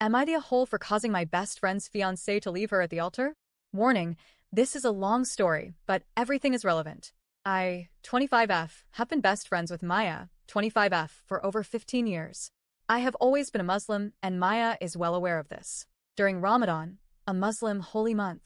Am I the a-hole for causing my best friend's fiancé to leave her at the altar? Warning, this is a long story, but everything is relevant. I, 25F, have been best friends with Maya, 25F, for over 15 years. I have always been a Muslim, and Maya is well aware of this. During Ramadan, a Muslim holy month,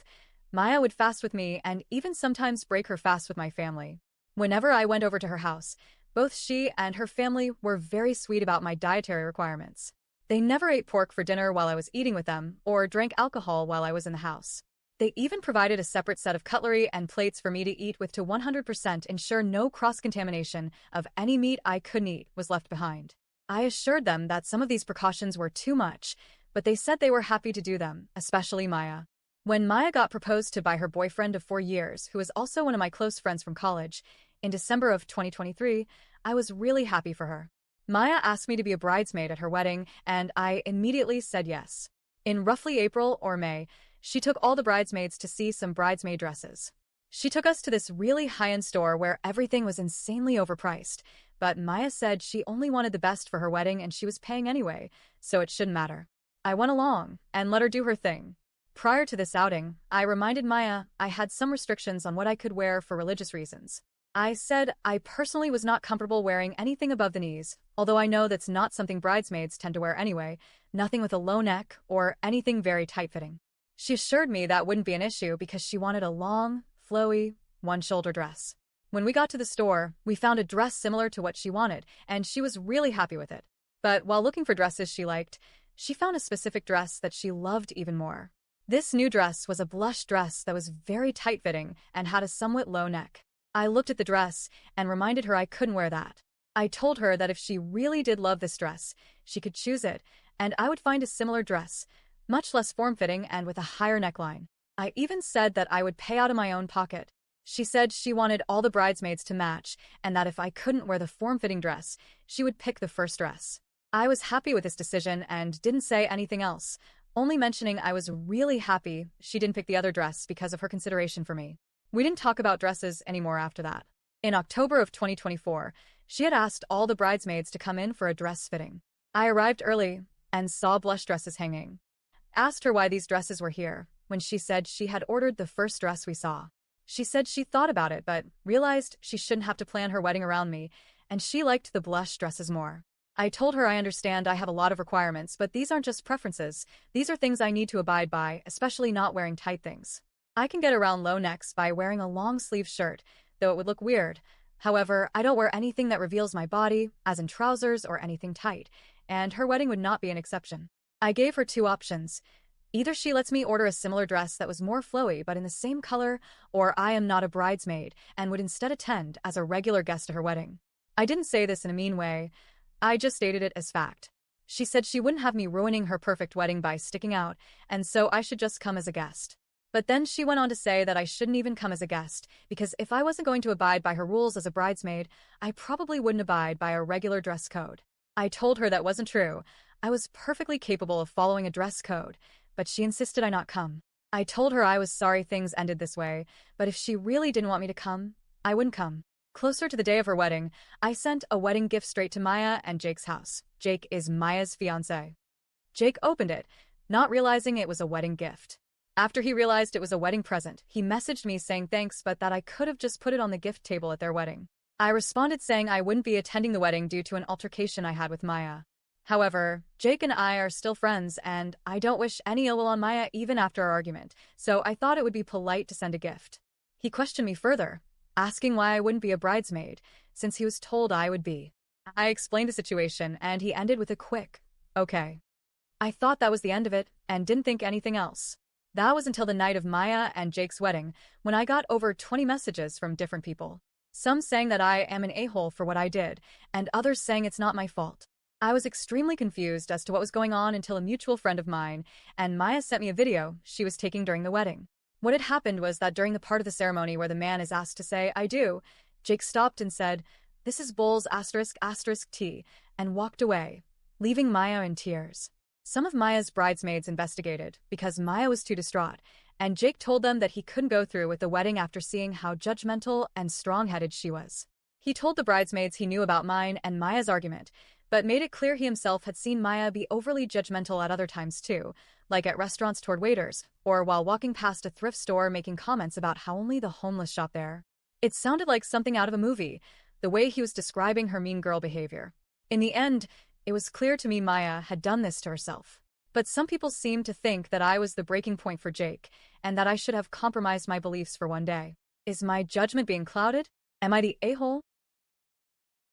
Maya would fast with me and even sometimes break her fast with my family. Whenever I went over to her house, both she and her family were very sweet about my dietary requirements. They never ate pork for dinner while I was eating with them or drank alcohol while I was in the house. They even provided a separate set of cutlery and plates for me to eat with to 100% ensure no cross-contamination of any meat I couldn't eat was left behind. I assured them that some of these precautions were too much, but they said they were happy to do them, especially Maya. When Maya got proposed to by her boyfriend of 4 years, who is also one of my close friends from college, in December of 2023, I was really happy for her. Maya asked me to be a bridesmaid at her wedding, and I immediately said yes. In roughly April or May, she took all the bridesmaids to see some bridesmaid dresses. She took us to this really high-end store where everything was insanely overpriced, but Maya said she only wanted the best for her wedding and she was paying anyway, so it shouldn't matter. I went along and let her do her thing. Prior to this outing, I reminded Maya I had some restrictions on what I could wear for religious reasons. I said I personally was not comfortable wearing anything above the knees, although I know that's not something bridesmaids tend to wear anyway, nothing with a low neck or anything very tight-fitting. She assured me that wouldn't be an issue because she wanted a long, flowy, one-shoulder dress. When we got to the store, we found a dress similar to what she wanted, and she was really happy with it. But while looking for dresses she liked, she found a specific dress that she loved even more. This new dress was a blush dress that was very tight-fitting and had a somewhat low neck. I looked at the dress and reminded her I couldn't wear that. I told her that if she really did love this dress, she could choose it, and I would find a similar dress, much less form-fitting and with a higher neckline. I even said that I would pay out of my own pocket. She said she wanted all the bridesmaids to match, and that if I couldn't wear the form-fitting dress, she would pick the first dress. I was happy with this decision and didn't say anything else, only mentioning I was really happy she didn't pick the other dress because of her consideration for me. We didn't talk about dresses anymore after that. In October of 2024, she had asked all the bridesmaids to come in for a dress fitting. I arrived early and saw blush dresses hanging. Asked her why these dresses were here, when she said she had ordered the first dress we saw. She said she thought about it but realized she shouldn't have to plan her wedding around me, and she liked the blush dresses more. I told her I understand I have a lot of requirements, but these aren't just preferences. These are things I need to abide by, especially not wearing tight things. I can get around low necks by wearing a long-sleeve shirt, though it would look weird. However, I don't wear anything that reveals my body, as in trousers or anything tight, and her wedding would not be an exception. I gave her two options. Either she lets me order a similar dress that was more flowy but in the same color, or I am not a bridesmaid and would instead attend as a regular guest to her wedding. I didn't say this in a mean way. I just stated it as fact. She said she wouldn't have me ruining her perfect wedding by sticking out, and so I should just come as a guest. But then she went on to say that I shouldn't even come as a guest, because if I wasn't going to abide by her rules as a bridesmaid, I probably wouldn't abide by a regular dress code. I told her that wasn't true. I was perfectly capable of following a dress code, but she insisted I not come. I told her I was sorry things ended this way, but if she really didn't want me to come, I wouldn't come. Closer to the day of her wedding, I sent a wedding gift straight to Maya and Jake's house. Jake is Maya's fiancé. Jake opened it, not realizing it was a wedding gift. After he realized it was a wedding present, he messaged me saying thanks but that I could have just put it on the gift table at their wedding. I responded saying I wouldn't be attending the wedding due to an altercation I had with Maya. However, Jake and I are still friends and I don't wish any ill will on Maya even after our argument, so I thought it would be polite to send a gift. He questioned me further, asking why I wouldn't be a bridesmaid, since he was told I would be. I explained the situation and he ended with a quick, okay. I thought that was the end of it and didn't think anything else. That was until the night of Maya and Jake's wedding, when I got over 20 messages from different people. Some saying that I am an a-hole for what I did, and others saying it's not my fault. I was extremely confused as to what was going on until a mutual friend of mine and Maya sent me a video she was taking during the wedding. What had happened was that during the part of the ceremony where the man is asked to say, I do, Jake stopped and said, this is Bulls *** T, and walked away, leaving Maya in tears. Some of Maya's bridesmaids investigated because Maya was too distraught, and Jake told them that he couldn't go through with the wedding after seeing how judgmental and strong-headed she was. He told the bridesmaids he knew about mine and Maya's argument, but made it clear he himself had seen Maya be overly judgmental at other times too, like at restaurants toward waiters, or while walking past a thrift store making comments about how only the homeless shop there. It sounded like something out of a movie, the way he was describing her mean girl behavior. In the end, it was clear to me Maya had done this to herself. But some people seemed to think that I was the breaking point for Jake, and that I should have compromised my beliefs for one day. Is my judgment being clouded? Am I the a-hole?